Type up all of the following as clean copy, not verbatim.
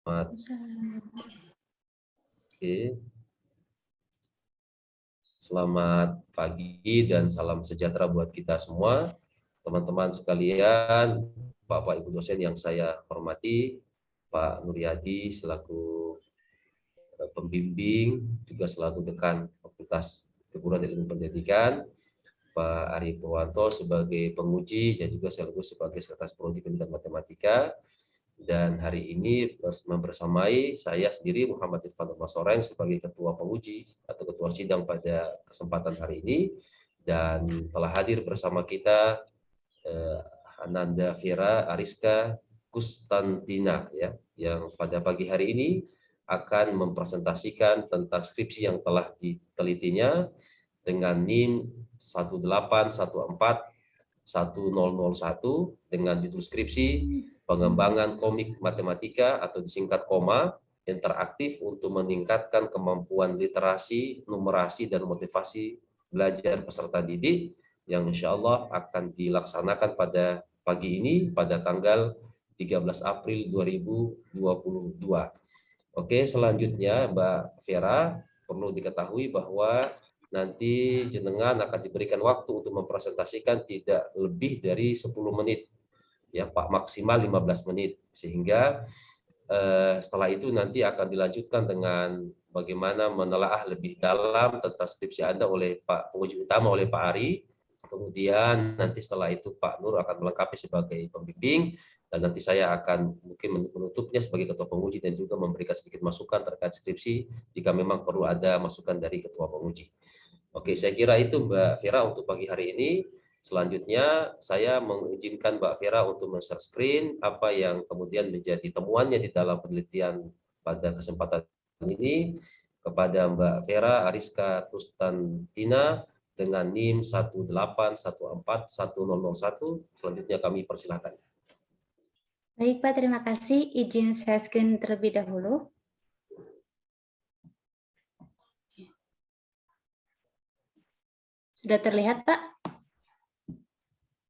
Oke. Selamat pagi dan salam sejahtera buat kita semua, teman-teman sekalian, Bapak Ibu dosen yang saya hormati, Pak Nuryadi selaku pembimbing, juga selaku dekan Fakultas Keguruan dan Ilmu Pendidikan, Pak Ari Purwanto sebagai penguji dan juga sekaligus sebagai sekretaris prodi pendidikan matematika. Dan hari ini membersamai saya sendiri Muhammad Irfan Soreng sebagai ketua penguji atau ketua sidang pada kesempatan hari ini, dan telah hadir bersama kita Ananda Vera Ariska Kustantina ya, yang pada pagi hari ini akan mempresentasikan tentang skripsi yang telah ditelitinya dengan NIM 1814101 dengan judul skripsi pengembangan komik matematika atau disingkat KOMA interaktif untuk meningkatkan kemampuan literasi, numerasi, dan motivasi belajar peserta didik yang insya Allah akan dilaksanakan pada pagi ini pada tanggal 13 April 2022. Oke, selanjutnya Mbak Vera, perlu diketahui bahwa nanti jenengan akan diberikan waktu untuk mempresentasikan tidak lebih dari 10 menit. Ya, Pak, maksimal 15 menit. Sehingga setelah itu nanti akan dilanjutkan dengan bagaimana menelaah lebih dalam tentang skripsi Anda oleh Pak penguji utama, oleh Pak Ari. Kemudian nanti setelah itu Pak Nur akan melengkapi sebagai pembimbing, dan nanti saya akan mungkin menutupnya sebagai ketua penguji dan juga memberikan sedikit masukan terkait skripsi jika memang perlu ada masukan dari ketua penguji. Oke, saya kira itu Mbak Vera untuk pagi hari ini. Selanjutnya saya mengizinkan Mbak Vera untuk men-share screen apa yang kemudian menjadi temuannya di dalam penelitian pada kesempatan ini kepada Mbak Vera Ariska Kustantina dengan NIM 1814101. Selanjutnya kami persilahkan. Baik Pak, terima kasih. Izin share screen terlebih dahulu. Sudah terlihat Pak?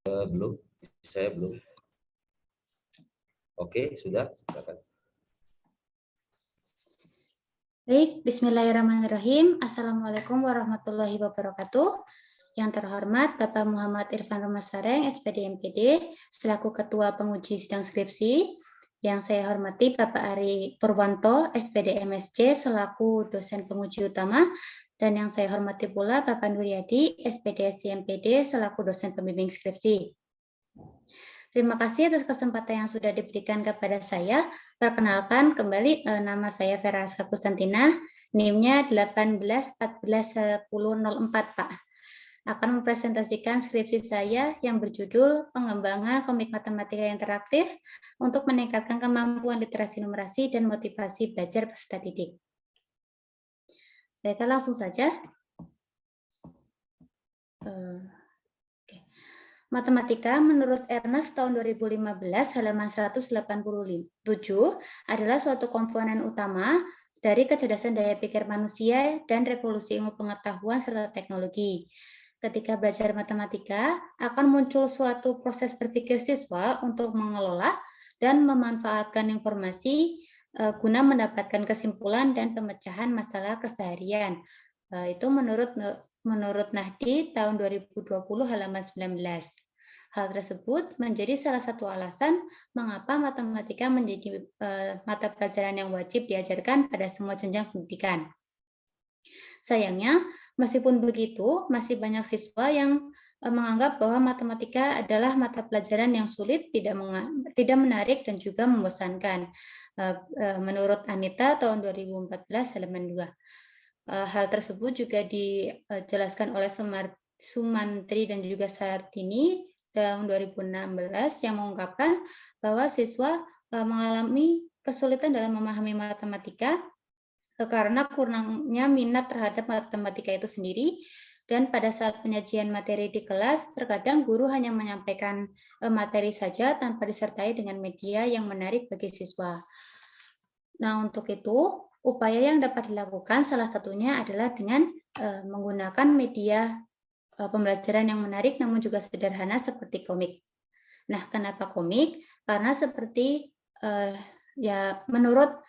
Belum, saya belum. Oke, sudah. Silakan. Baik, bismillahirrahmanirrahim. Assalamualaikum warahmatullahi wabarakatuh. Yang terhormat Bapak Muhammad Irfan Sareng, SPD MPD, selaku Ketua Penguji Sidang Skripsi. Yang saya hormati Bapak Ari Purwanto, SPD MSc, selaku dosen penguji utama. Dan yang saya hormati pula Bapak Nuryadi, SPD SIMPD, selaku dosen pembimbing skripsi. Terima kasih atas kesempatan yang sudah diberikan kepada saya. Perkenalkan kembali, nama saya Vera Ariska Kustantina, NIM-nya 18141004 Pak. Akan mempresentasikan skripsi saya yang berjudul Pengembangan Komik Matematika Interaktif untuk meningkatkan kemampuan literasi numerasi dan motivasi belajar peserta didik. Baiklah, langsung saja. Matematika menurut Ernest tahun 2015 halaman 187 adalah suatu komponen utama dari kecerdasan daya pikir manusia dan revolusi ilmu pengetahuan serta teknologi. Ketika belajar matematika, akan muncul suatu proses berpikir siswa untuk mengelola dan memanfaatkan informasi guna mendapatkan kesimpulan dan pemecahan masalah keseharian. Itu menurut Nahdi tahun 2020 halaman 19. Hal tersebut menjadi salah satu alasan mengapa matematika menjadi mata pelajaran yang wajib diajarkan pada semua jenjang pendidikan. Sayangnya, meskipun begitu, masih banyak siswa yang menganggap bahwa matematika adalah mata pelajaran yang sulit, tidak menarik, dan juga membosankan. Menurut Anita tahun 2014 halaman 2. Hal tersebut juga dijelaskan oleh Sumantri dan juga Sartini tahun 2016 yang mengungkapkan bahwa siswa mengalami kesulitan dalam memahami matematika karena kurangnya minat terhadap matematika itu sendiri, dan pada saat penyajian materi di kelas, terkadang guru hanya menyampaikan materi saja tanpa disertai dengan media yang menarik bagi siswa. Nah, untuk itu, upaya yang dapat dilakukan salah satunya adalah dengan menggunakan media pembelajaran yang menarik namun juga sederhana seperti komik. Nah, kenapa komik? Karena seperti Ya, menurut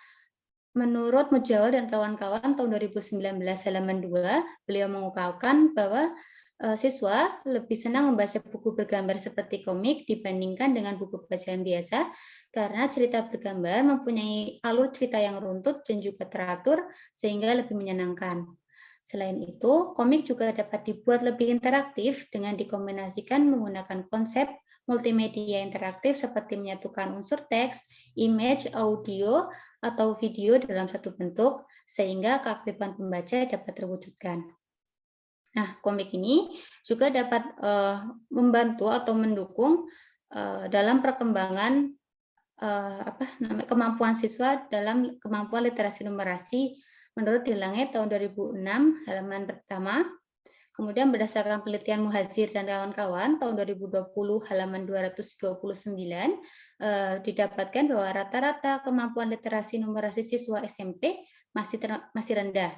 Mujawal dan kawan-kawan tahun 2019 halaman 2, beliau mengungkapkan bahwa siswa lebih senang membaca buku bergambar seperti komik dibandingkan dengan buku bacaan biasa karena cerita bergambar mempunyai alur cerita yang runtut dan juga teratur sehingga lebih menyenangkan. Selain itu, komik juga dapat dibuat lebih interaktif dengan dikombinasikan menggunakan konsep multimedia interaktif seperti menyatukan unsur teks, image, audio, atau video dalam satu bentuk, sehingga keaktifan pembaca dapat terwujudkan. Nah, komik ini juga dapat membantu atau mendukung dalam perkembangan kemampuan siswa dalam kemampuan literasi numerasi menurut Dilangge tahun 2006 halaman pertama. Kemudian berdasarkan penelitian Muhazir dan kawan-kawan tahun 2020 halaman 229 didapatkan bahwa rata-rata kemampuan literasi numerasi siswa SMP masih rendah.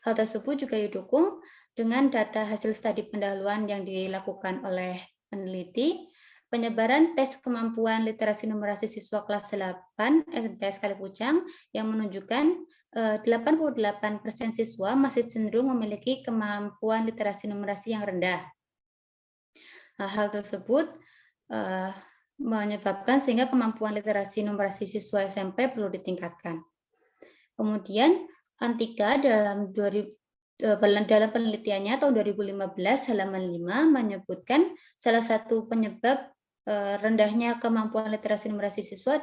Hal tersebut juga didukung dengan data hasil studi pendahuluan yang dilakukan oleh peneliti, penyebaran tes kemampuan literasi numerasi siswa kelas 8 MTS Kalipucang yang menunjukkan 88% siswa masih cenderung memiliki kemampuan literasi numerasi yang rendah. Hal tersebut menyebabkan sehingga kemampuan literasi numerasi siswa SMP perlu ditingkatkan. Kemudian Antika dalam penelitiannya tahun 2015 halaman 5 menyebutkan salah satu penyebab rendahnya kemampuan literasi numerasi siswa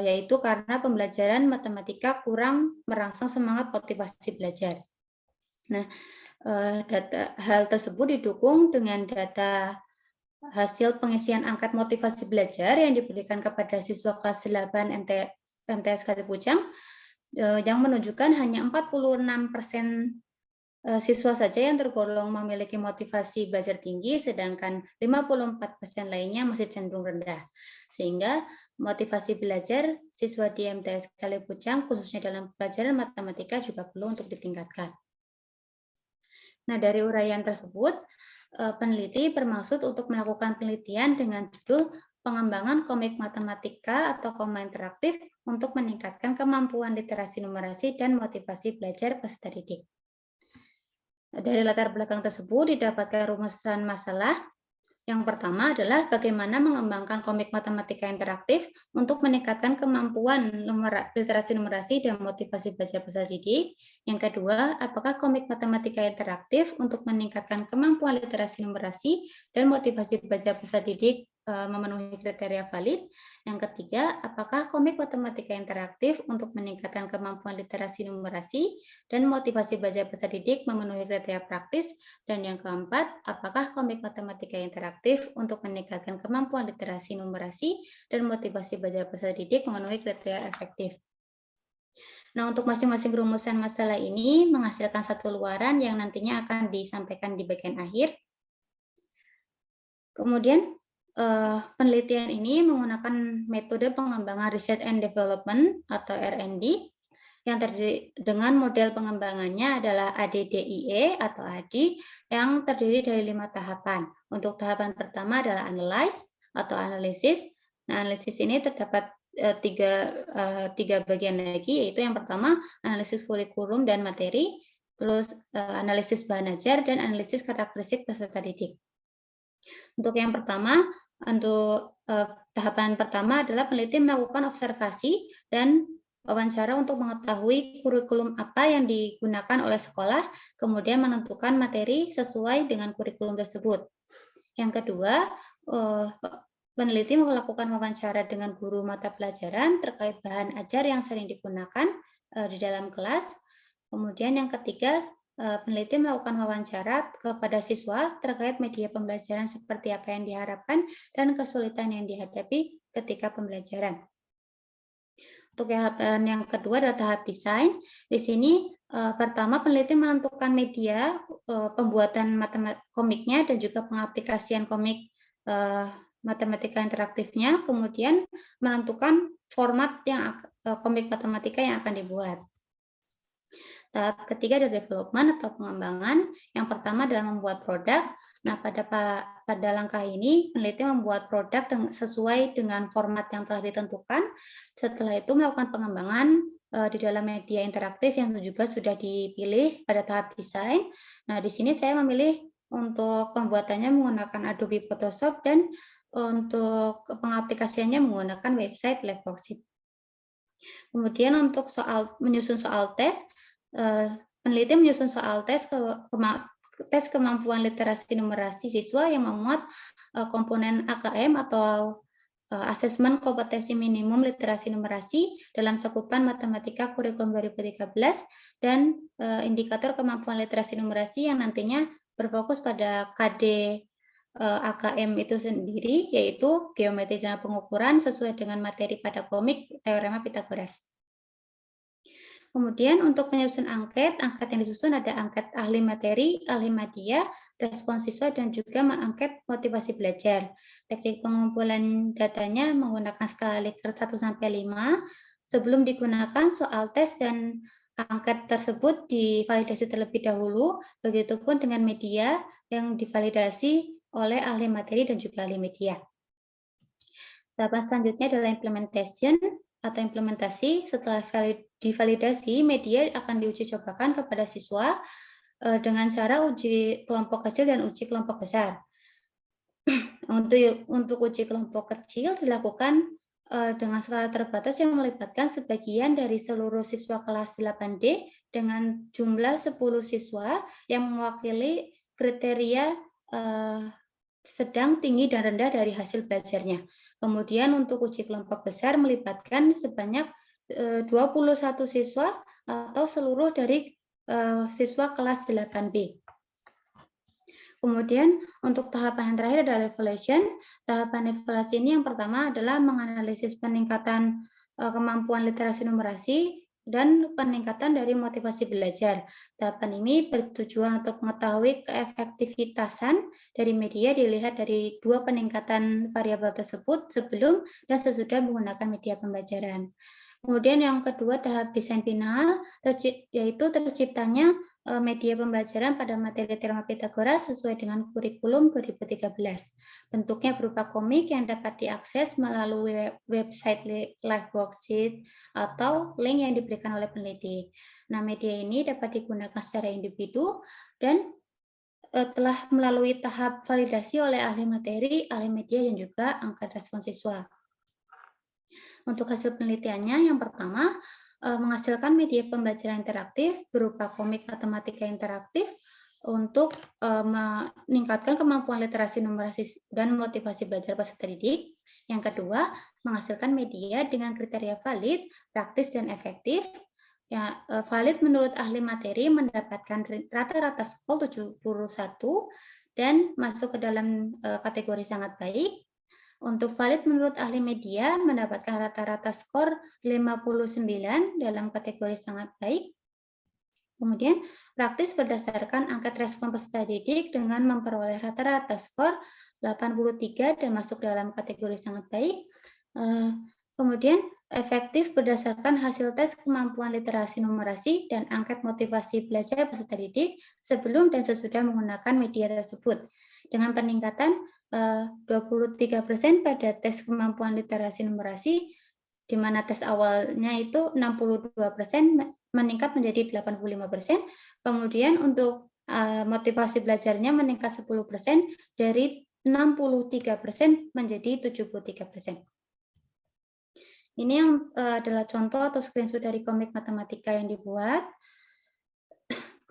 yaitu karena pembelajaran matematika kurang merangsang semangat motivasi belajar. Nah, hal tersebut didukung dengan data hasil pengisian angkat motivasi belajar yang diberikan kepada siswa kelas 8 MTS Kalipucang yang menunjukkan hanya 46% siswa saja yang tergolong memiliki motivasi belajar tinggi, sedangkan 54% lainnya masih cenderung rendah. Sehingga motivasi belajar siswa di MTS Kalipucang, khususnya dalam pelajaran matematika, juga perlu untuk ditingkatkan. Nah, dari uraian tersebut, peneliti bermaksud untuk melakukan penelitian dengan judul pengembangan komik matematika atau koma interaktif untuk meningkatkan kemampuan literasi numerasi dan motivasi belajar peserta didik. Dari latar belakang tersebut didapatkan rumusan masalah. Yang pertama adalah bagaimana mengembangkan komik matematika interaktif untuk meningkatkan kemampuan literasi numerasi dan motivasi belajar peserta didik. Yang kedua, apakah komik matematika interaktif untuk meningkatkan kemampuan literasi numerasi dan motivasi belajar peserta didik memenuhi kriteria valid. Yang ketiga, apakah komik matematika interaktif untuk meningkatkan kemampuan literasi numerasi dan motivasi belajar peserta didik memenuhi kriteria praktis. Dan yang keempat, apakah komik matematika interaktif untuk meningkatkan kemampuan literasi numerasi dan motivasi belajar peserta didik memenuhi kriteria efektif. Nah, untuk masing-masing rumusan masalah ini menghasilkan satu luaran yang nantinya akan disampaikan di bagian akhir. Kemudian, penelitian ini menggunakan metode pengembangan Research and Development atau R&D yang terdiri dengan model pengembangannya adalah ADDIE atau ADI yang terdiri dari 5 tahapan. Untuk tahapan pertama adalah analyze atau analisis. Nah, analisis ini terdapat tiga bagian lagi, yaitu yang pertama analisis kurikulum dan materi, terus analisis bahan ajar, dan analisis karakteristik peserta didik. Untuk yang pertama, untuk tahapan pertama adalah peneliti melakukan observasi dan wawancara untuk mengetahui kurikulum apa yang digunakan oleh sekolah, kemudian menentukan materi sesuai dengan kurikulum tersebut. Yang kedua, peneliti melakukan wawancara dengan guru mata pelajaran terkait bahan ajar yang sering digunakan di dalam kelas. Kemudian yang ketiga, peneliti melakukan wawancara kepada siswa terkait media pembelajaran seperti apa yang diharapkan dan kesulitan yang dihadapi ketika pembelajaran. Untuk yang kedua adalah tahap desain. Di sini pertama peneliti menentukan media pembuatan komiknya dan juga pengaplikasian komik matematika interaktifnya, kemudian menentukan format yang komik matematika yang akan dibuat. Tahap ketiga adalah development atau pengembangan. Yang pertama adalah membuat produk, Nah, pada langkah ini, peneliti membuat produk sesuai dengan format yang telah ditentukan. Setelah itu melakukan pengembangan di dalam media interaktif yang juga sudah dipilih pada tahap desain. Nah, di sini saya memilih untuk pembuatannya menggunakan Adobe Photoshop dan untuk pengaplikasiannya menggunakan website LabWorksheet. Kemudian untuk menyusun soal tes, peneliti menyusun soal tes kemampuan literasi numerasi siswa yang memuat komponen AKM atau asesmen kompetensi minimum literasi numerasi dalam cakupan matematika kurikulum 2013 dan indikator kemampuan literasi numerasi yang nantinya berfokus pada KD AKM itu sendiri, yaitu geometri dan pengukuran sesuai dengan materi pada komik teorema Pitagoras. Kemudian untuk penyusun angket yang disusun ada angket ahli materi, ahli media, respon siswa, dan juga angket motivasi belajar. Teknik pengumpulan datanya menggunakan skala Likert 1-5. Sebelum digunakan, soal tes dan angket tersebut divalidasi terlebih dahulu, begitupun dengan media yang divalidasi oleh ahli materi dan juga ahli media. Tahapan selanjutnya adalah implementation atau implementasi. Setelah divalidasi, media akan diuji cobakan kepada siswa dengan cara uji kelompok kecil dan uji kelompok besar. Untuk uji kelompok kecil dilakukan dengan skala terbatas yang melibatkan sebagian dari seluruh siswa kelas 8D dengan jumlah 10 siswa yang mewakili kriteria sedang, tinggi, dan rendah dari hasil belajarnya. Kemudian untuk uji kelompok besar melibatkan sebanyak 21 siswa atau seluruh dari siswa kelas 8B. Kemudian untuk tahapan yang terakhir adalah evaluation. Tahapan evaluasi ini yang pertama adalah menganalisis peningkatan kemampuan literasi numerasi dan peningkatan dari motivasi belajar. Tahapan ini bertujuan untuk mengetahui keefektivitasan dari media dilihat dari dua peningkatan variabel tersebut sebelum dan sesudah menggunakan media pembelajaran. Kemudian yang kedua tahap desain final, yaitu terciptanya media pembelajaran pada materi teorema Pitagoras sesuai dengan kurikulum 2013. Bentuknya berupa komik yang dapat diakses melalui website LabWorksheet atau link yang diberikan oleh peneliti. Nah, media ini dapat digunakan secara individu dan telah melalui tahap validasi oleh ahli materi, ahli media, dan juga angkat respon siswa. Untuk hasil penelitiannya, yang pertama, menghasilkan media pembelajaran interaktif berupa komik matematika interaktif untuk meningkatkan kemampuan literasi numerasi dan motivasi belajar peserta didik. Yang kedua, menghasilkan media dengan kriteria valid, praktis, dan efektif. Ya, valid menurut ahli materi mendapatkan rata-rata skor 71 dan masuk ke dalam kategori sangat baik. Untuk valid menurut ahli media mendapatkan rata-rata skor 59 dalam kategori sangat baik. Kemudian praktis berdasarkan angkat respon peserta didik dengan memperoleh rata-rata skor 83 dan masuk dalam kategori sangat baik. Kemudian efektif berdasarkan hasil tes kemampuan literasi numerasi dan angkat motivasi belajar peserta didik sebelum dan sesudah menggunakan media tersebut dengan peningkatan 23% pada tes kemampuan literasi numerasi, di mana tes awalnya itu 62% meningkat menjadi 85%. Kemudian untuk motivasi belajarnya meningkat 10% dari 63% menjadi 73%. Ini yang adalah contoh atau screenshot dari komik matematika yang dibuat.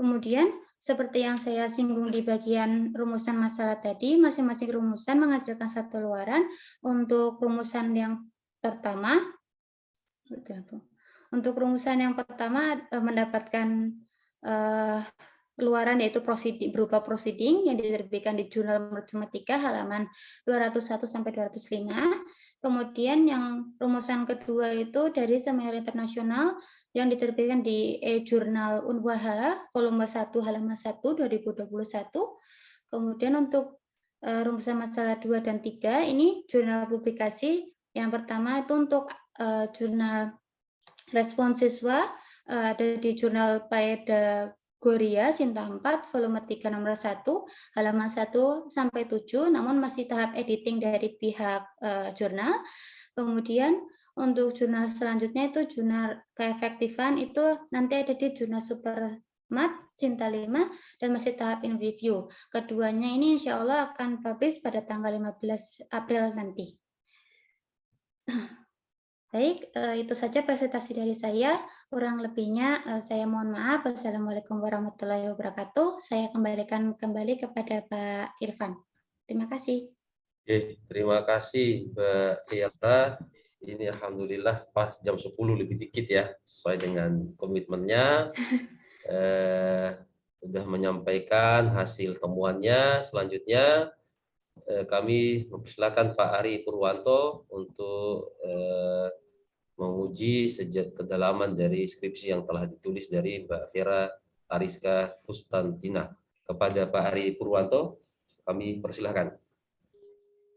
Kemudian seperti yang saya singgung di bagian rumusan masalah tadi, masing-masing rumusan menghasilkan satu luaran. Untuk rumusan yang pertama, mendapatkan luaran yaitu berupa proceeding yang diterbitkan di Jurnal Matematika halaman 201 sampai 205. Kemudian yang rumusan kedua itu dari Seminar Internasional yang diterbitkan di e-Jurnal Unwaha volume 1 halaman 1 2021. Kemudian untuk rumusan masalah 2 dan 3 ini jurnal publikasi. Yang pertama itu untuk jurnal respon siswa ada di Jurnal Paeda Gloria, Sinta 4, volume 3 nomor 1, halaman 1 sampai 7, namun masih tahap editing dari pihak jurnal. Kemudian untuk jurnal selanjutnya itu jurnal keefektifan itu nanti ada di jurnal Supermat, Sinta 5, dan masih tahap in review. Keduanya ini insya Allah akan publish pada tanggal 15 April nanti. Baik, itu saja presentasi dari saya. Kurang lebihnya saya mohon maaf. Wassalamualaikum warahmatullahi wabarakatuh. Saya kembalikan kembali kepada Pak Irfan. Terima kasih. Oke, terima kasih Mbak Fiatra. Ini alhamdulillah pas jam 10 lebih dikit ya, sesuai dengan komitmennya. Sudah menyampaikan hasil temuannya. Selanjutnya kami mempersilakan Pak Ari Purwanto untuk menguji kedalaman dari skripsi yang telah ditulis dari Mbak Vera Ariska Kustantina. Kepada Pak Ari Purwanto, kami persilahkan.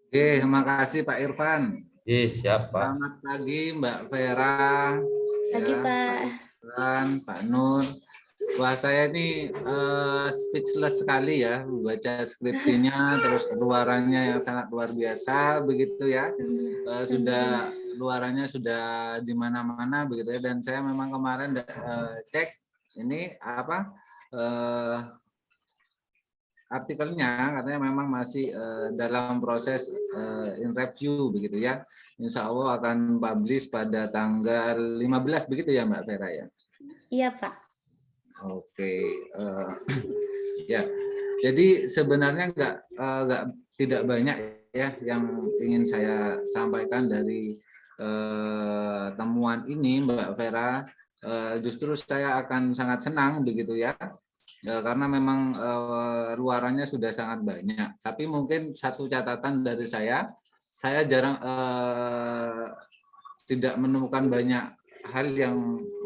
Oke, terima kasih Pak Irfan. Siap Pak. Selamat pagi Mbak Vera. Pagi ya, Pak. Irfan, Pak Nur. Wah, saya ini speechless sekali ya membaca skripsinya, terus luarannya yang sangat luar biasa begitu ya. Sudah luarannya sudah di mana-mana begitu ya, dan saya memang kemarin cek ini apa artikelnya, katanya memang masih dalam proses in review begitu ya. Insya Allah akan publish pada tanggal 15 begitu ya Mbak Vera ya. Iya Pak. Oke, ya. Jadi sebenarnya tidak banyak ya yang ingin saya sampaikan dari temuan ini Mbak Vera. Justru saya akan sangat senang begitu ya. Karena memang luarannya sudah sangat banyak. Tapi mungkin satu catatan dari saya jarang tidak menemukan banyak hal yang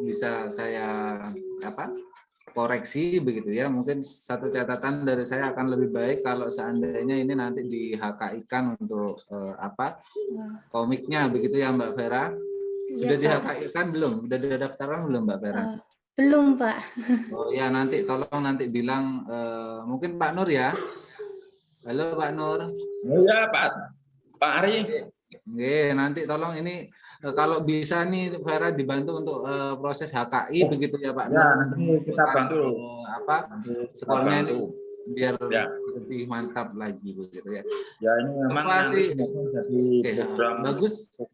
bisa saya koreksi begitu ya. Mungkin satu catatan dari saya akan lebih baik kalau seandainya ini nanti di HKI-kan untuk komiknya begitu ya Mbak Vera. Sudah di HKI-kan belum? Sudah didaftarkan belum Mbak Vera? Belum Pak. Oh ya, nanti tolong nanti bilang mungkin Pak Nur ya. Halo Pak Nur. Oh ya Pak Ari. Oke, nanti tolong ini kalau bisa nih Vera dibantu untuk proses HKI begitu ya Pak Nur. Ya, nanti kita bantu skornya ini biar ya lebih mantap lagi begitu ya. Ya ini memang nanti jadi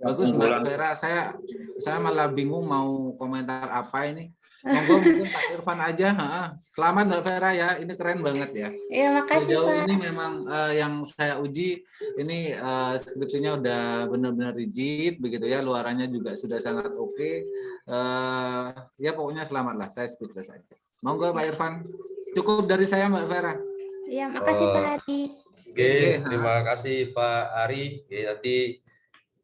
bagus Mbak Vera. Saya malah bingung mau komentar apa ini. Monggo mungkin Pak Irfan aja. Selamat Mbak Vera ya, ini keren banget ya. Iya, makasih Sejauh Pak. ini memang yang saya uji ini skripsinya udah benar-benar rigid begitu ya, luarannya juga sudah sangat oke. Ya pokoknya selamatlah, saya speechless aja. Monggo Pak Irfan, cukup dari saya Mbak Vera. Iya, makasih Pak Ari. Oke, terima kasih Pak Ari. Oke, nanti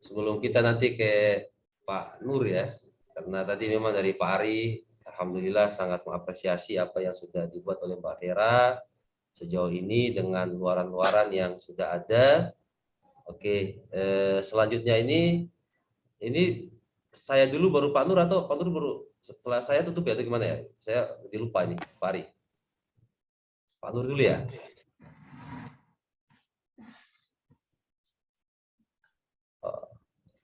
sebelum kita nanti ke Pak Nur ya, karena tadi memang dari Pak Ari alhamdulillah sangat mengapresiasi apa yang sudah dibuat oleh Mbak Vera sejauh ini dengan luaran-luaran yang sudah ada. Oke, selanjutnya ini saya dulu baru Pak Nur atau Pak Nur baru setelah saya tutup ya atau gimana ya? Saya dilupa ini, Pak Ari. Pak Nur dulu ya.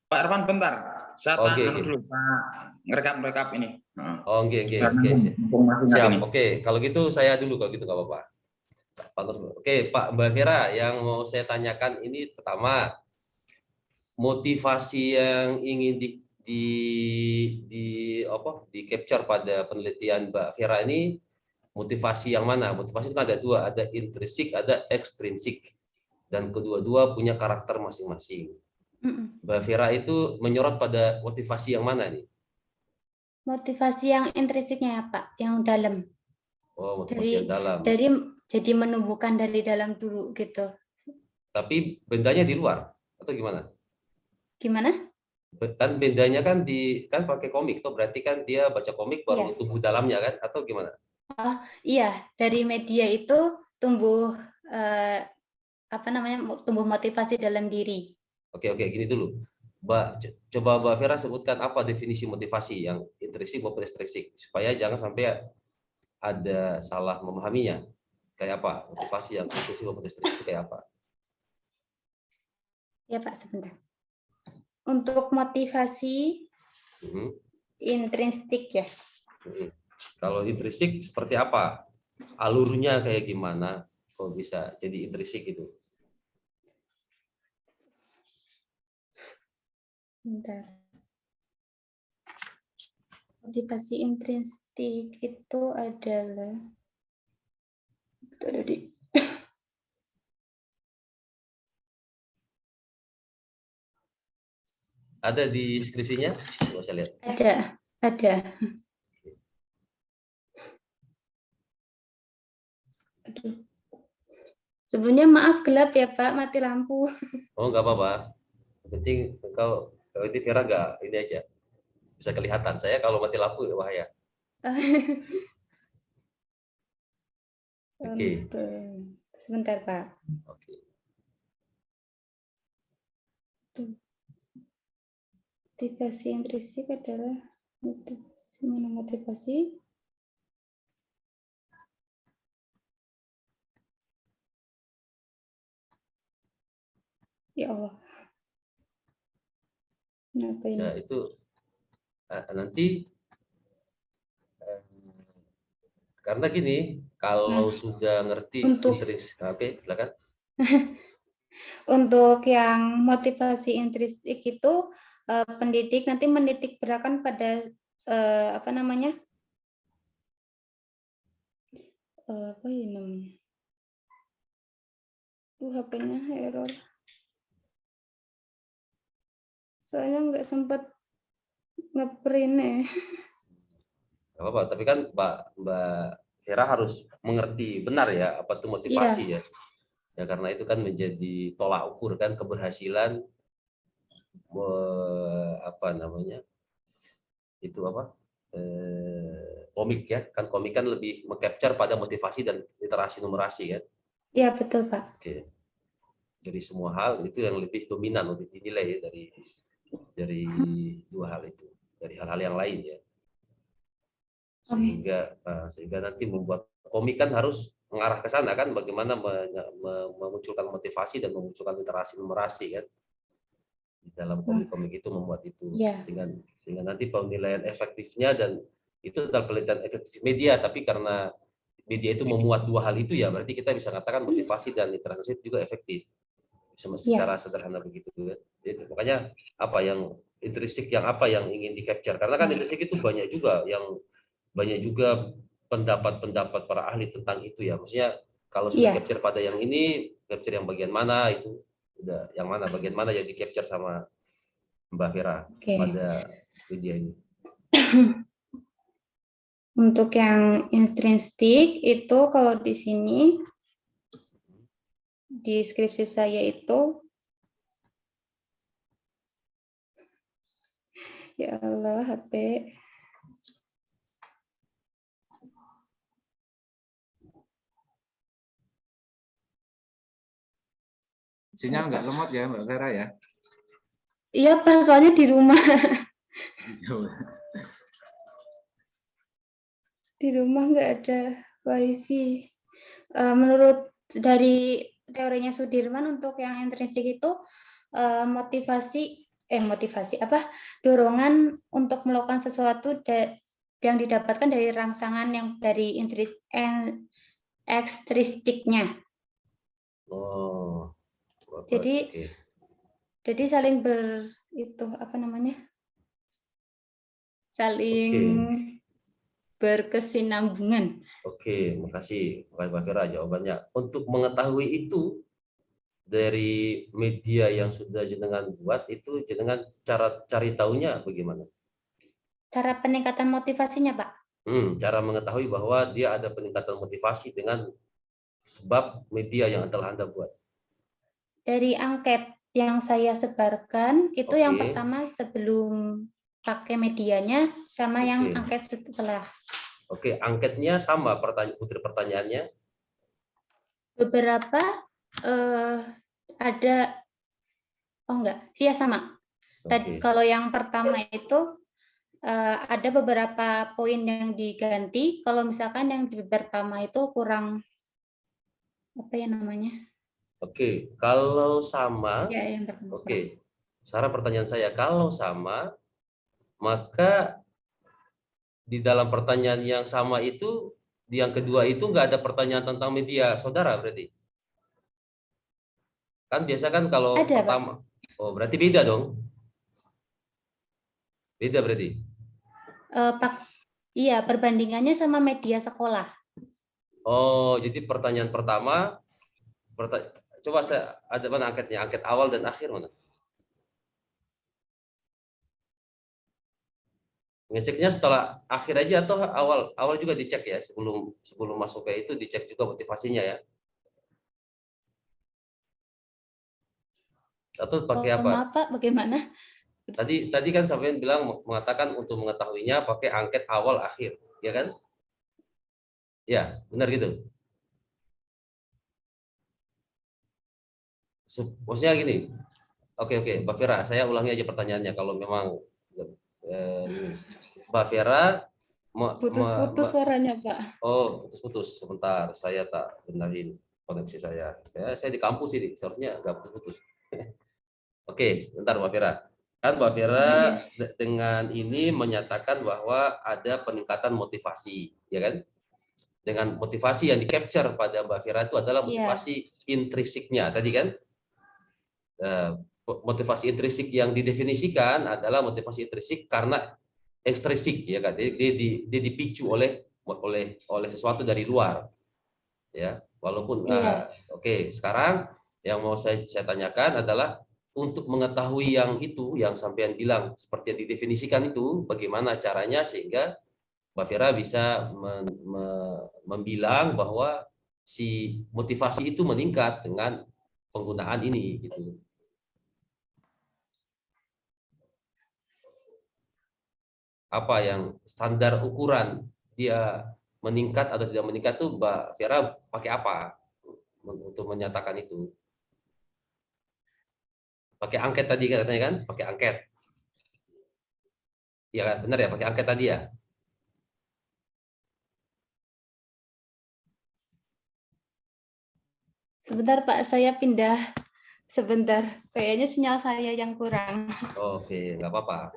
Pak Irfan bentar. Saya tanya dulu Pak, ngerekap ini. Oh, oke. Siap. Oke, kalau gitu saya dulu kalau gitu nggak apa-apa. Oke, Pak Mbak Vera, yang mau saya tanyakan ini pertama motivasi yang ingin di capture pada penelitian Mbak Vera ini, motivasi yang mana? Motivasi itu ada dua, ada intrinsik, ada ekstrinsik, dan kedua-dua punya karakter masing-masing. Mbak Vera itu menyorot pada motivasi yang mana nih? Motivasi yang intrinsiknya ya Pak, yang dalam. Oh, motivasi yang dalam. Jadi menumbuhkan dari dalam dulu gitu. Tapi bendanya di luar atau gimana? Gimana? Kan bendanya kan kan pakai komik, tuh berarti kan dia baca komik baru tumbuh dalamnya kan, atau gimana? Iya, dari media itu tumbuh tumbuh motivasi dalam diri. Oke, gini dulu. Coba Mbak Vera sebutkan apa definisi motivasi yang intrinsik maupun ekstrinsik supaya jangan sampai ada salah memahaminya. Kayak apa? Motivasi yang intrinsik maupun ekstrinsik itu kayak apa? Ya Pak, sebentar. Untuk motivasi Mhm. intrinsik ya. Kalau intrinsik seperti apa? Alurnya kayak gimana? Kok bisa jadi intrinsik itu? Bentar. Motivasi intrinsik itu adalah itu ada di Ada di skripsinya? Coba saya lihat. ada. Aduh. Sebelumnya maaf gelap ya Pak, mati lampu. Oh, nggak apa-apa. Yang penting kalau itu Vera nggak ini aja bisa kelihatan. Saya kalau mati lampu ya bahaya. Oke. Sebentar Pak. Oke. Motivasi intrinsik adalah motivasi ya Allah. Kenapa ini? Ya, itu nanti karena gini, kalau sudah ngerti intrinsik, oke, silakan. Untuk yang motivasi intrinsik itu pendidik nanti menitik beratkan pada apa namanya? Apa ini namanya? HP-nya error. Soalnya nggak sempat ngeprint nih. Gak apa-apa, tapi kan Mbak Vera harus mengerti benar ya apa itu motivasi ya. Ya karena itu kan menjadi tolak ukur kan keberhasilan apa namanya? Itu apa? Komik ya. Kan komik kan lebih mengcapture pada motivasi dan literasi numerasi kan. Iya, betul, Pak. Oke. Jadi semua hal itu yang lebih dominan untuk dinilai ya, dari dua hal itu, dari hal-hal yang lain ya. Sehingga nanti membuat komik kan harus mengarah ke sana kan, bagaimana memunculkan motivasi dan memunculkan literasi numerasi kan di dalam komik-komik itu, membuat itu sehingga nanti penilaian efektifnya, dan itu adalah penelitian efektif media, tapi karena media itu memuat dua hal itu ya, berarti kita bisa katakan motivasi dan literasi juga efektif secara sederhana begitu kan. Jadi makanya apa yang intrinsik, yang apa yang ingin di capture, karena kan intrinsik itu banyak juga pendapat-pendapat para ahli tentang itu ya. Maksudnya kalau sudah capture pada yang ini, capture yang bagian mana itu, udah yang mana bagian mana yang di capture sama Mbak Vera pada video ini. Untuk yang intrinsik itu kalau di sini di skripsi saya itu, ya Allah, HP. Sinyal nggak lemot ya Mbak Vera ya? Iya Pak, soalnya di rumah. Di rumah nggak ada wifi. Menurut dari teorinya Sudirman, untuk yang intrinsik itu dorongan untuk melakukan sesuatu yang didapatkan dari rangsangan yang dari ekstrinstiknya. Oh. Jadi saling saling berkesinambungan. Oke, makasih Mbak Vera jawabannya. Untuk mengetahui itu dari media yang sudah jenengan buat, itu jenengan cara cari tahunya bagaimana? Cara peningkatan motivasinya, Pak? Cara mengetahui bahwa dia ada peningkatan motivasi dengan sebab media yang telah Anda buat. Dari angket yang saya sebarkan, itu yang pertama sebelum pakai medianya, sama yang angket setelah. Oke, angketnya sama pertanyaannya? Beberapa ada, oh enggak, sama. Kalau yang pertama itu ada beberapa poin yang diganti. Kalau misalkan yang di pertama itu kurang apa ya namanya? Oke, kalau sama, Ya, yang pertama kurang. oke. Sarah, pertanyaan saya, kalau sama, maka di dalam pertanyaan yang sama itu, di yang kedua itu nggak ada pertanyaan tentang media saudara berarti? Kan biasa kan kalau Ada, Pak. pertama, oh berarti beda dong? Beda berarti? Iya, perbandingannya sama media sekolah. Oh, jadi pertanyaan pertama, coba saya ada mana angketnya? Angket awal dan akhir mana? Ngeceknya setelah akhir aja atau awal? Awal juga dicek ya, sebelum masuk ke itu dicek juga motivasinya ya? Atau pakai apa? Maaf, Pak, bagaimana? Tadi kan sampai bilang mengatakan untuk mengetahuinya pakai angket awal akhir, ya kan? Ya, benar gitu. Maksudnya gini. Oke, Mbak Vera, saya ulangi aja pertanyaannya kalau memang Mbak Vera Putus-putus suaranya, Pak. oh, putus-putus sebentar, saya tak benarin koneksi saya. Saya di kampus ini, seharusnya nggak putus-putus. Oke, sebentar Mbak Vera. Kan Mbak Vera Oh, iya. dengan ini menyatakan bahwa ada peningkatan motivasi, ya kan? Dengan motivasi yang di-capture pada Mbak Vera itu adalah motivasi intrinsiknya tadi kan? Motivasi intrinsik yang didefinisikan adalah motivasi intrinsik karena ekstrinsik, ya kan? Dia dipicu oleh sesuatu dari luar, ya. Walaupun oke, sekarang yang mau saya tanyakan adalah untuk mengetahui yang itu, yang sampean bilang seperti yang didefinisikan itu, bagaimana caranya sehingga Mbak Vera bisa membilang bahwa si motivasi itu meningkat dengan penggunaan ini, gitu. Apa yang standar ukuran dia meningkat atau tidak meningkat tuh Mbak Vera pakai apa untuk menyatakan itu? Pakai angket tadi katanya kan? Pakai angket. Iya kan? Benar ya, pakai angket tadi ya? Sebentar, Pak, saya pindah sebentar. Kayaknya sinyal saya yang kurang. Oke, nggak apa-apa.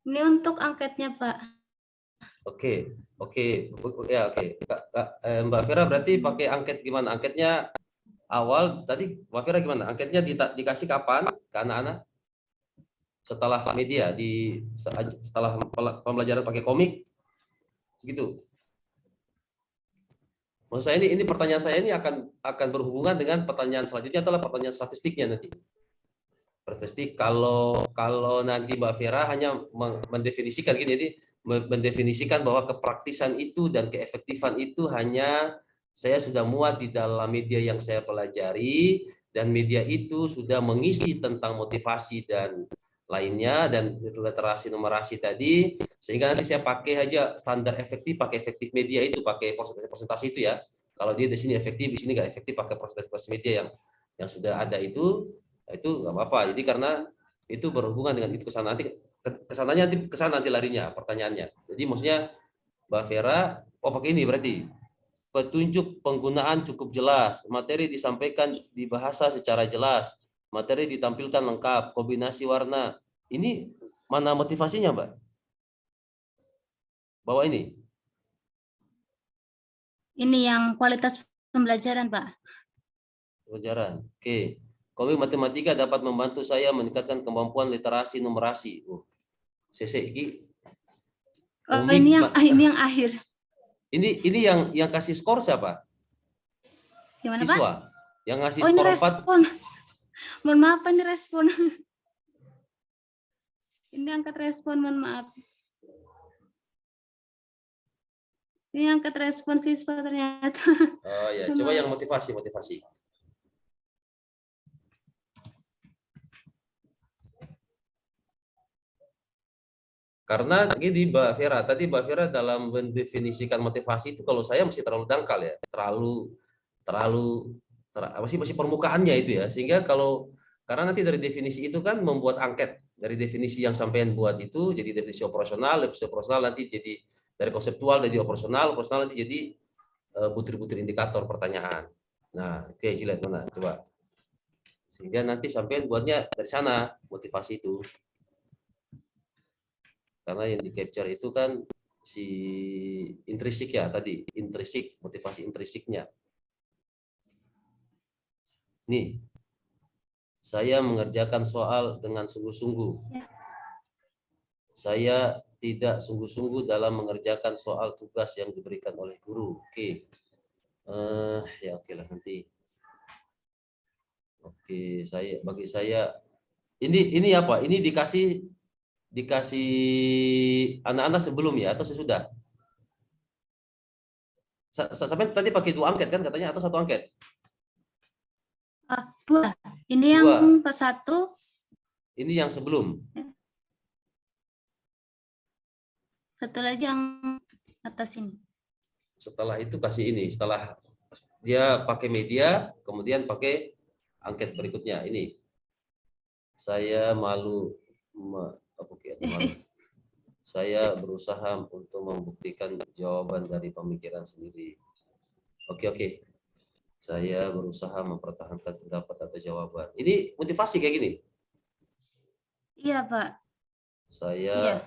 Ini untuk angketnya, Pak. Oke, ya oke. Mbak Vera berarti pakai angket gimana? Angketnya awal tadi Mbak Vera gimana? Angketnya dikasih kapan ke anak-anak? Setelah media setelah pembelajaran pakai komik gitu. Maksud saya ini pertanyaan saya ini akan berhubungan dengan pertanyaan selanjutnya adalah pertanyaan statistiknya nanti. Statistik kalau nanti Mbak Vera hanya mendefinisikan gini, jadi mendefinisikan bahwa kepraktisan itu dan keefektifan itu hanya saya sudah muat di dalam media yang saya pelajari dan media itu sudah mengisi tentang motivasi dan lainnya dan literasi numerasi tadi, sehingga nanti saya pakai aja standar efektif, pakai efektif media itu, pakai persentase itu ya. Kalau dia di sini efektif, di sini nggak efektif, pakai persentase media yang sudah ada itu nggak apa-apa. Jadi karena itu berhubungan dengan itu kesana nanti larinya pertanyaannya. Jadi maksudnya Mbak Vera, pakai ini berarti petunjuk penggunaan cukup jelas, materi disampaikan di bahasa secara jelas, materi ditampilkan lengkap, kombinasi warna. Ini mana motivasinya, Mbak? Bawa ini. Ini yang kualitas pembelajaran, Pak. Pelajaran. Oke. Komik matematika dapat membantu saya meningkatkan kemampuan literasi numerasi. CCI. Ini yang akhir. Ini yang kasih skor siapa? Gimana, Siswa. Pak? Yang ngasih ini skor 4. respon. Mohon maaf, ini respon. Ini angkat respon, mohon maaf. Ini angkat respon siswa ternyata. Oh ya, coba yang motivasi. Karena gini Mbak Vera, tadi Mbak Vera dalam mendefinisikan motivasi itu kalau saya masih terlalu dangkal ya, masih permukaannya itu ya. Sehingga karena nanti dari definisi itu kan membuat angket, dari definisi yang sampean buat itu jadi definisi operasional nanti jadi dari konseptual jadi operasional nanti jadi butir-butir indikator pertanyaan. Nah, oke, Jilet mana? Coba. Sehingga nanti sampean buatnya dari sana motivasi itu. Karena yang di capture itu kan si intrinsik ya tadi, motivasi intrinsiknya. Nih, saya mengerjakan soal dengan sungguh-sungguh. Saya tidak sungguh-sungguh dalam mengerjakan soal tugas yang diberikan oleh guru. Oke. Ya oke lah nanti. Oke, bagi saya ini apa? Ini dikasih anak-anak sebelum ya atau sesudah? Sampai tadi pakai 2 angket kan katanya atau 1 angket? 2. Ini yang ke-1. Ini yang sebelum. Satu lagi yang atas ini. Setelah itu kasih ini, setelah dia pakai media, kemudian pakai angket berikutnya ini. Saya malu. Saya berusaha untuk membuktikan jawaban dari pemikiran sendiri. Oke. Saya berusaha mempertahankan pendapat atau jawaban. Ini motivasi kayak gini? Iya, Pak. Saya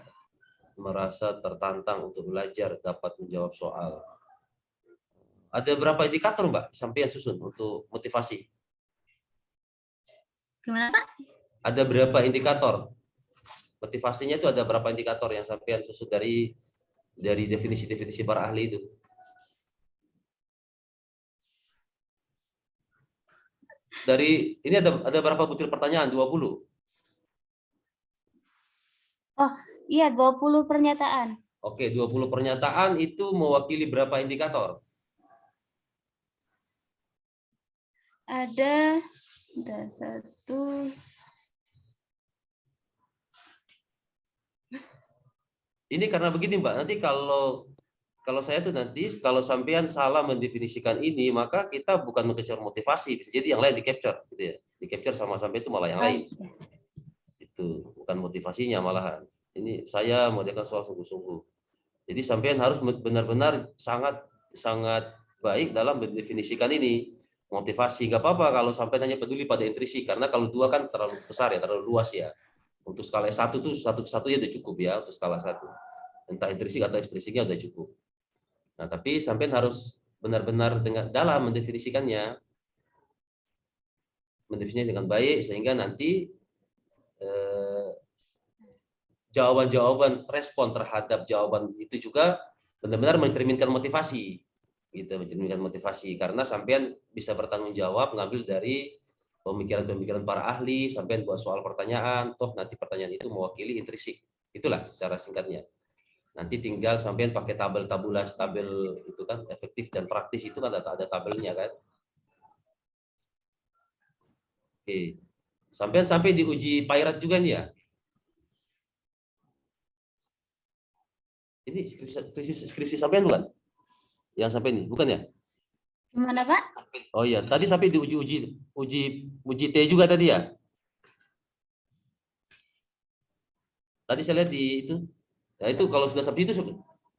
merasa tertantang untuk belajar dapat menjawab soal. Ada berapa indikator, Mbak, sampean susun untuk motivasi? Gimana, Pak? Ada berapa indikator? Motivasinya itu ada berapa indikator yang sampean susun dari definisi-definisi para ahli itu? Ini ada berapa butir pertanyaan? 20? Oh, iya 20 pernyataan. Oke, 20 pernyataan itu mewakili berapa indikator? Ada 1. Ini karena begini Mbak, nanti kalau saya tuh nanti kalau sampean salah mendefinisikan ini, maka kita bukan meng-capture motivasi, bisa jadi yang lain di capture gitu ya. Di capture sama sampai itu malah yang lain. Itu bukan motivasinya malahan. Ini saya mengerjakan soal sungguh-sungguh. Jadi sampean harus benar-benar sangat baik dalam mendefinisikan ini. Motivasi nggak apa-apa kalau sampai hanya peduli pada intrinsik, karena kalau 2 kan terlalu besar ya, terlalu luas ya. Untuk skala 1 tuh satu-satunya udah cukup ya untuk skala 1. Entah intrinsik atau ekstrinsiknya udah cukup. Nah, tapi sampean harus benar-benar dalam mendefinisikannya. Mendefinisikannya dengan baik sehingga nanti jawaban-jawaban respon terhadap jawaban itu juga benar-benar mencerminkan motivasi. Gitu, mencerminkan motivasi karena sampean bisa bertanggung jawab ngambil dari pemikiran-pemikiran para ahli, sampean buat soal pertanyaan, toh nanti pertanyaan itu mewakili intrinsik. Itulah secara singkatnya. Nanti tinggal sampean pakai tabel itu kan efektif dan praktis itu kan ada tabelnya kan. Oke. Sampai diuji Pairat juga nih ya. Ini skripsi sampean bukan? Yang sampai ini, bukan ya? Gimana, Pak? Oh iya, tadi sampai uji T juga tadi ya? Tadi saya lihat di itu. Ya itu kalau sudah sampai itu,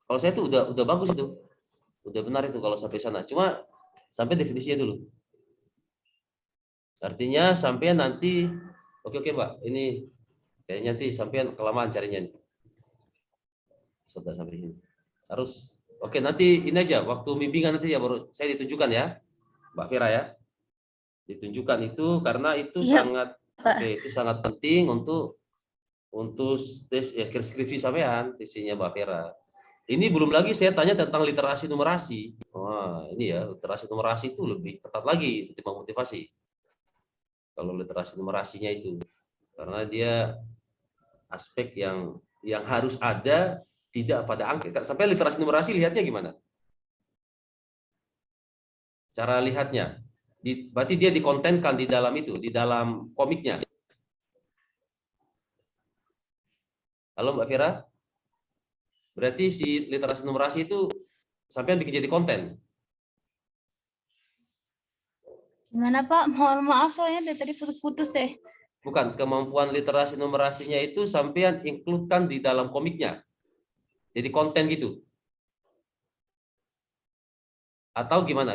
kalau saya itu udah bagus itu. Udah benar itu kalau sampai sana. Cuma sampai definisinya dulu. Artinya sampai nanti, oke Mbak, ini kayaknya nanti sampai kelamaan carinya nih. Sudah sampai ini. Harus, oke nanti ini aja, waktu bimbingan nanti ya baru saya ditunjukkan ya, Mbak Vera ya. Ditunjukkan itu karena itu itu sangat penting untuk tes skripsi sampean, tesnya Mbak Vera. Ini belum lagi saya tanya tentang literasi numerasi. Wah, ini ya, literasi numerasi itu lebih ketat lagi ketimbang motivasi. Kalau literasi numerasinya itu. Karena dia aspek yang harus ada tidak pada angket. Sampai literasi numerasi lihatnya gimana? Cara lihatnya. Berarti dia dikontenkan di dalam itu, di dalam komiknya. Halo Mbak Vera? Berarti si literasi numerasi itu sampean bikin jadi konten. Gimana Pak? Mohon maaf soalnya dari tadi putus-putus ya. Bukan, kemampuan literasi numerasinya itu sampean include-kan di dalam komiknya. Jadi konten gitu. Atau gimana?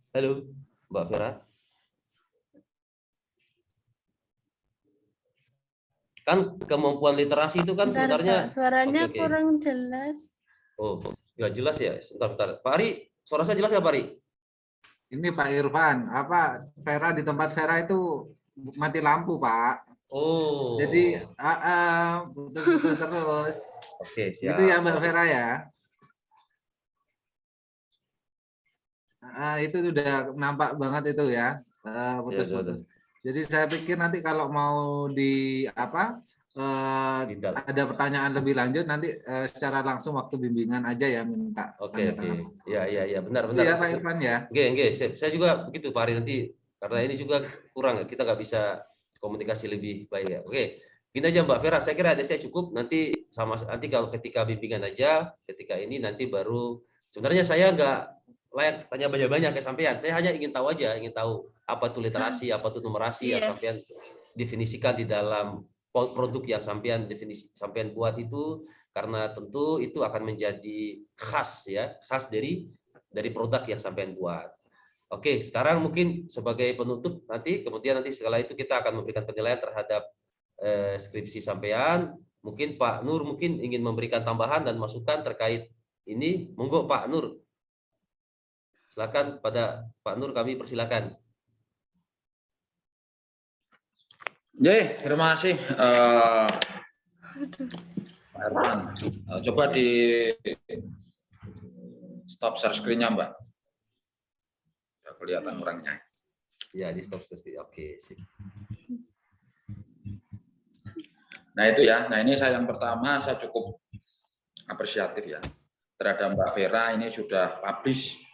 Halo, Mbak Vera. Kan kemampuan literasi itu kan Bentar, sebenarnya Pak. Suaranya Oke. kurang jelas. Oh, nggak jelas ya. Sebentar. Pak Ari, suara saya jelas nggak Pak Ari? Ini Pak Irfan, Vera di tempat Vera itu mati lampu, Pak. Oh. Jadi putus terus. Oke, siap. Itu ya Mbak Vera ya. Itu sudah nampak banget itu ya. Putus-putus. Jadi saya pikir nanti kalau mau ada pertanyaan lebih lanjut nanti secara langsung waktu bimbingan aja ya minta. Oke. Ya, benar. Iya Pak Irfan ya. Oke. Saya juga begitu Pak Ari nanti karena ini juga kurang, kita nggak bisa komunikasi lebih baik ya. Oke. Gini aja Mbak Vera, saya kira ada saya cukup. Nanti kalau ketika bimbingan aja, ketika ini nanti baru sebenarnya saya nggak layak tanya banyak-banyak ke sampean. Saya hanya ingin tahu apa itu literasi, apa itu numerasi yang sampean definisikan di dalam produk yang sampean buat itu, karena tentu itu akan menjadi khas dari produk yang sampean buat. Oke, sekarang mungkin sebagai penutup kemudian setelah itu kita akan memberikan penilaian terhadap skripsi sampean. Mungkin Pak Nur ingin memberikan tambahan dan masukan terkait ini. Monggo Pak Nur. Silakan, pada Pak Nur kami persilakan. Terima kasih. Pak Irfan. Coba di stop share screen-nya, Mbak. Ya, kelihatan orangnya. Ya, di stop share screen. Oke, sip. Nah, itu ya. Nah, ini saya yang pertama, saya cukup apresiatif ya terhadap Mbak Vera. Ini sudah publish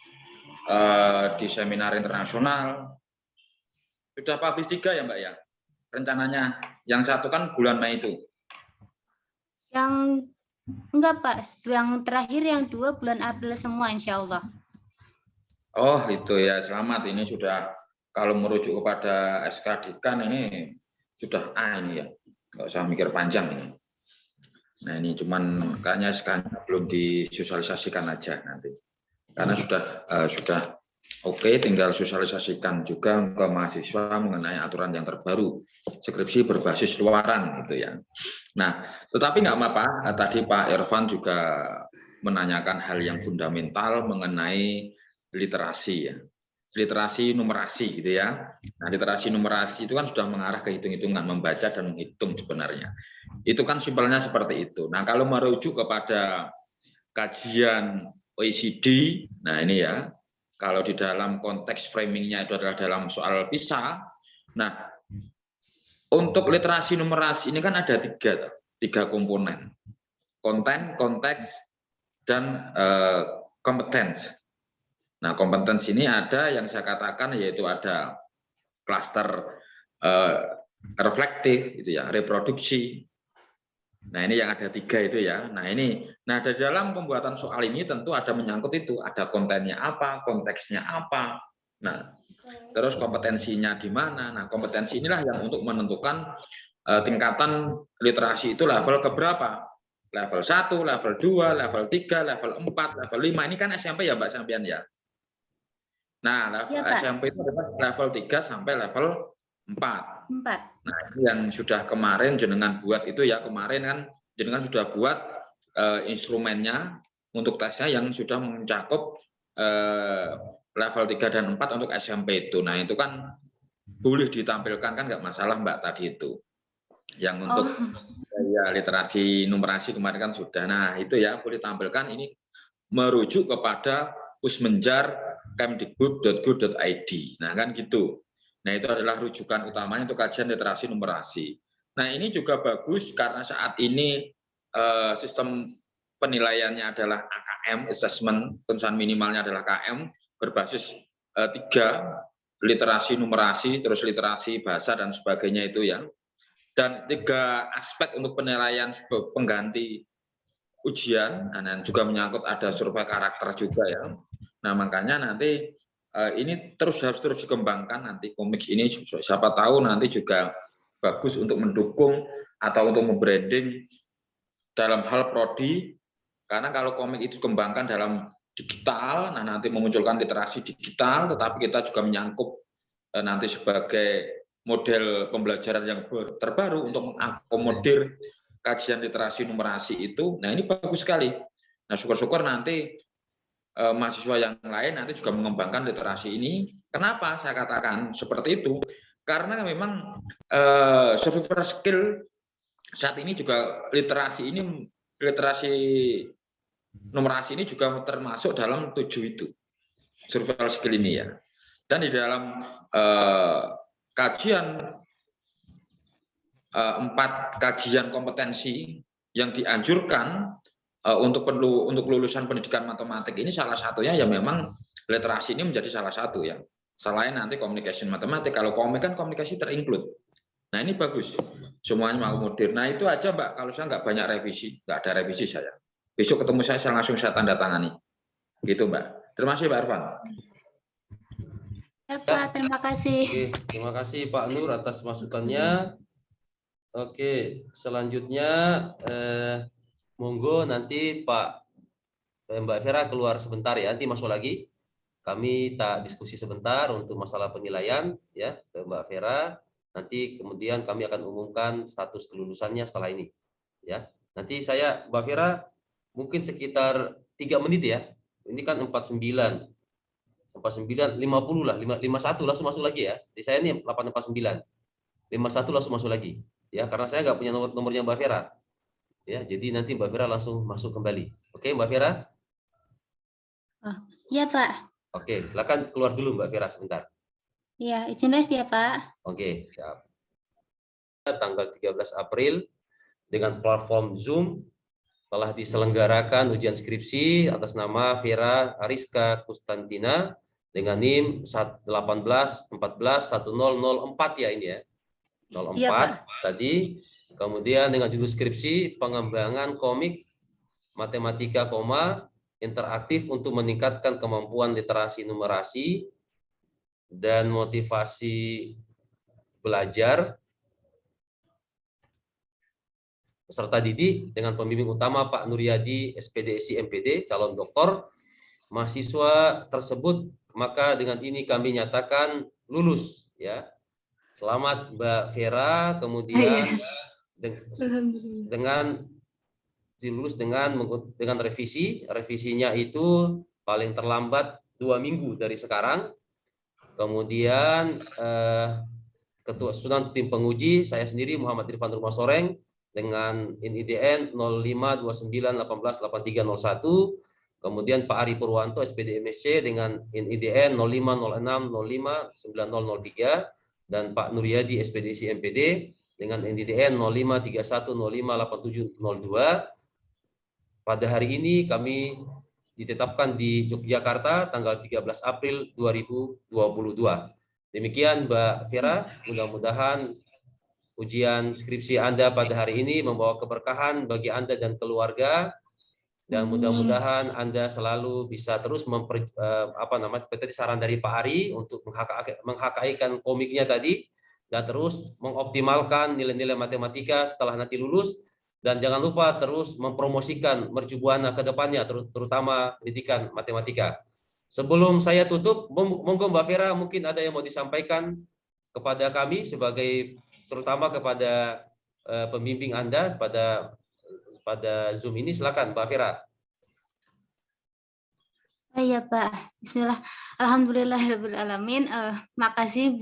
di seminar internasional. Sudah publish 3 ya, Mbak ya? Rencananya. Yang satu kan bulan Mei itu. Yang enggak Pak, yang terakhir yang 2 bulan April semua insya Allah. Oh itu ya, selamat. Ini sudah, kalau merujuk kepada SK Dekan ini sudah ini ya, nggak usah mikir panjang ini. Nah ini cuman kayaknya sekarang belum disosialisasikan aja nanti, karena sudah oke, tinggal sosialisasikan juga ke mahasiswa mengenai aturan yang terbaru, skripsi berbasis luaran gitu ya. Nah, tetapi nggak apa-apa, tadi Pak Irfan juga menanyakan hal yang fundamental mengenai literasi ya. Literasi numerasi gitu ya. Nah, literasi numerasi itu kan sudah mengarah ke hitung-hitungan, membaca dan menghitung sebenarnya. Itu kan simpelnya seperti itu. Nah, kalau merujuk kepada kajian OECD, nah ini ya, kalau di dalam konteks framingnya itu adalah dalam soal PISA, nah untuk literasi numerasi ini kan ada tiga komponen, konten, konteks, dan kompetensi. Nah, kompetensi ini ada yang saya katakan yaitu ada klaster reflektif, itu ya, reproduksi. Nah, ini yang ada 3 itu ya. Nah, di dalam pembuatan soal ini tentu ada menyangkut itu, ada kontennya apa, konteksnya apa. Nah, terus kompetensinya di mana. Nah, kompetensi inilah yang untuk menentukan tingkatan literasi itu level keberapa. Level 1, level 2, level 3, level 4, level 5. Ini kan SMP ya, Mbak Sampian ya. Nah, level SMP itu level 3 sampai level 4. Nah, ini yang sudah kemarin jenengan buat itu ya, kemarin kan jenengan sudah buat instrumennya untuk tesnya yang sudah mencakup level 3 dan 4 untuk SMP itu. Nah, itu kan boleh ditampilkan kan nggak masalah Mbak tadi itu. Yang untuk ya literasi numerasi kemarin kan sudah. Nah, itu ya boleh tampilkan, ini merujuk kepada usmenjar.kemdikbud.go.id. Nah, kan gitu. Nah, itu adalah rujukan utamanya untuk kajian literasi numerasi. Nah, ini juga bagus karena saat ini sistem penilaiannya adalah AKM, assessment, tulisan minimalnya adalah KM, berbasis 3, literasi numerasi, terus literasi bahasa dan sebagainya itu ya. Dan 3 aspek untuk penilaian pengganti ujian, dan juga menyangkut ada survei karakter juga ya. Nah, makanya nanti ini harus terus dikembangkan nanti komik ini, siapa tahu nanti juga bagus untuk mendukung atau untuk membranding dalam hal prodi, karena kalau komik itu dikembangkan dalam digital, nah nanti memunculkan literasi digital, tetapi kita juga menyangkut nanti sebagai model pembelajaran yang terbaru untuk mengakomodir kajian literasi numerasi itu. Nah, ini bagus sekali. Nah, syukur-syukur nanti mahasiswa yang lain nanti juga mengembangkan literasi ini. Kenapa saya katakan seperti itu? Karena memang survivor skill saat ini juga literasi numerasi ini juga termasuk dalam 7 itu. Survival skill ini ya. Dan di dalam kajian 4 kajian kompetensi yang dianjurkan untuk lulusan pendidikan matematik ini, salah satunya ya memang literasi ini menjadi salah satu ya. Selain nanti communication matematik, kalau komik kan komunikasi terinclude. Nah, ini bagus, semuanya mengakomodir. Nah, itu aja Mbak, kalau saya nggak banyak revisi, nggak ada revisi saya. Besok ketemu saya langsung saya tanda tangani. Gitu Mbak. Terima kasih Pak Irfan. Ya Pak, terima kasih. Oke, terima kasih Pak Nur atas masukannya. Oke, selanjutnya monggo nanti Mbak Vera keluar sebentar ya, nanti masuk lagi. Kami tak diskusi sebentar untuk masalah penilaian ya ke Mbak Vera. Nanti kemudian kami akan umumkan status kelulusannya setelah ini. Ya, nanti Mbak Vera mungkin sekitar 3 menit ya. Ini kan 49, 50 lah, 51 langsung masuk lagi ya. Di saya ini 849, 51 langsung masuk lagi. Ya, karena saya nggak punya nomornya Mbak Vera. Ya, jadi nanti Mbak Vera langsung masuk kembali. Oke, Mbak Vera? Oh, ya Pak. Oke, silakan keluar dulu Mbak Vera sebentar. Ya, izin live ya Pak. Oke, siap. Tanggal 13 April dengan platform Zoom telah diselenggarakan ujian skripsi atas nama Vera Ariska Kustantina dengan NIM 18141004 ya ini ya. 04 Iya, Pak. tadi. Kemudian dengan judul skripsi pengembangan komik matematika, interaktif untuk meningkatkan kemampuan literasi numerasi dan motivasi belajar. Peserta didik dengan pembimbing utama Pak Nuryadi, SPDSI MPD, calon doktor. Mahasiswa tersebut maka dengan ini kami nyatakan lulus ya. Selamat Mbak Vera, kemudian dengan lulus dengan revisinya itu paling terlambat 2 minggu dari sekarang. Kemudian ketua susunan tim penguji saya sendiri Muhammad Irfan Rumah Soreng dengan INIDN 0529188301, kemudian Pak Ari Purwanto SPD MSc dengan INIDN 0506059003 dan Pak Nuryadi SPDSI MPD dengan INIDN 0531058702. Pada hari ini kami ditetapkan di Yogyakarta tanggal 13 April 2022. Demikian Mbak Vera, mudah-mudahan ujian skripsi Anda pada hari ini membawa keberkahan bagi Anda dan keluarga, dan mudah-mudahan Anda selalu bisa terus seperti saran dari Pak Ari untuk menghakaikan komiknya tadi dan terus mengoptimalkan nilai-nilai matematika setelah nanti lulus, dan jangan lupa terus mempromosikan Mercu Buana ke depannya terutama pendidikan matematika. Sebelum saya tutup, monggo Mbak Vera mungkin ada yang mau disampaikan kepada kami sebagai terutama kepada pembimbing Anda pada Zoom ini. Silakan Mbak Vera. Iya Pak, Bismillah. Alhamdulillahirrahmanirrahim. Makasih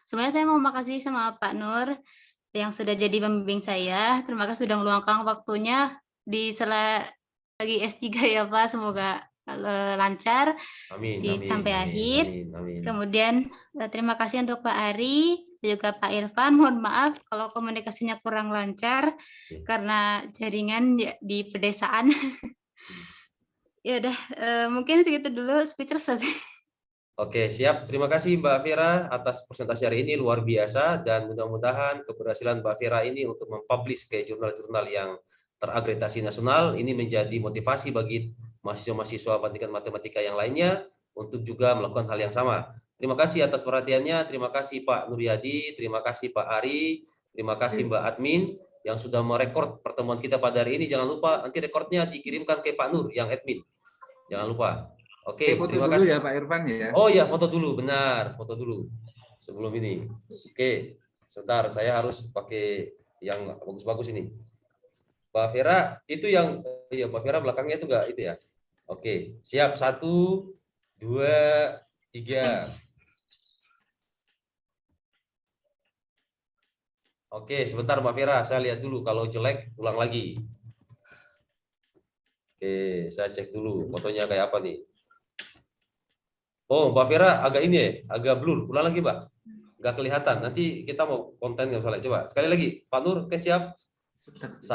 sebenarnya saya mau makasih sama Pak Nur yang sudah jadi pembimbing saya. Terima kasih sudah meluangkan waktunya di sela lagi S3 ya Pak. Semoga sampai akhir. Kemudian terima kasih untuk Pak Ari dan juga Pak Irfan. Mohon maaf kalau komunikasinya kurang lancar karena jaringan di pedesaan. Ya udah, mungkin segitu dulu, speechless saja. Oke, siap. Terima kasih Mbak Fira atas presentasi hari ini, luar biasa, dan mudah-mudahan keberhasilan Mbak Fira ini untuk mempublish ke jurnal-jurnal yang terakreditasi nasional ini menjadi motivasi bagi mahasiswa-mahasiswa pendidikan matematika yang lainnya untuk juga melakukan hal yang sama. Terima kasih atas perhatiannya, terima kasih Pak Nuryadi, terima kasih Pak Ari, terima kasih Mbak Admin yang sudah merekord pertemuan kita pada hari ini. Jangan lupa nanti rekodnya dikirimkan ke Pak Nur yang admin. Jangan lupa. Oke, foto terima dulu kasih ya Pak Irfan ya. Oh ya, foto dulu, benar, foto dulu sebelum ini. Oke, sebentar, saya harus pakai yang bagus-bagus ini. Mbak Vera, itu yang, ya Mbak Vera belakangnya itu enggak itu ya? Oke, siap, 1, 2, 3. Oke, sebentar Mbak Vera, saya lihat dulu, kalau jelek ulang lagi. Oke, saya cek dulu fotonya kayak apa nih. Oh, Mbak Vera agak ini ya, agak blur. Ulang lagi, Mbak. Nggak kelihatan. Nanti kita mau konten nggak salah. Coba sekali lagi. Pak Nur, oke siap. 1,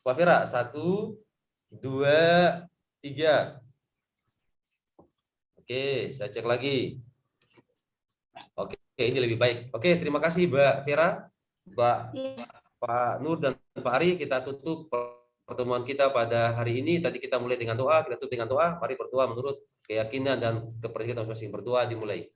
Mbak Vera. 1, 2, 3. Oke, saya cek lagi. Oke, ini lebih baik. Oke, terima kasih Mbak Vera, Pak Nur dan Pak Ari. Kita tutup pertemuan kita pada hari ini. Tadi kita mulai dengan doa, kita tutup dengan doa. Mari berdoa menurut keyakinan dan kepercayaan masing-masing. Berdoa dimulai.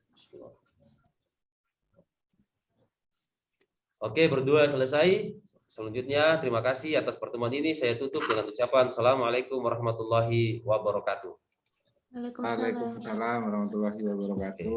Oke, berdoa selesai. Selanjutnya, terima kasih atas pertemuan ini. Saya tutup dengan ucapan Assalamualaikum warahmatullahi wabarakatuh. Waalaikumsalam warahmatullahi wabarakatuh.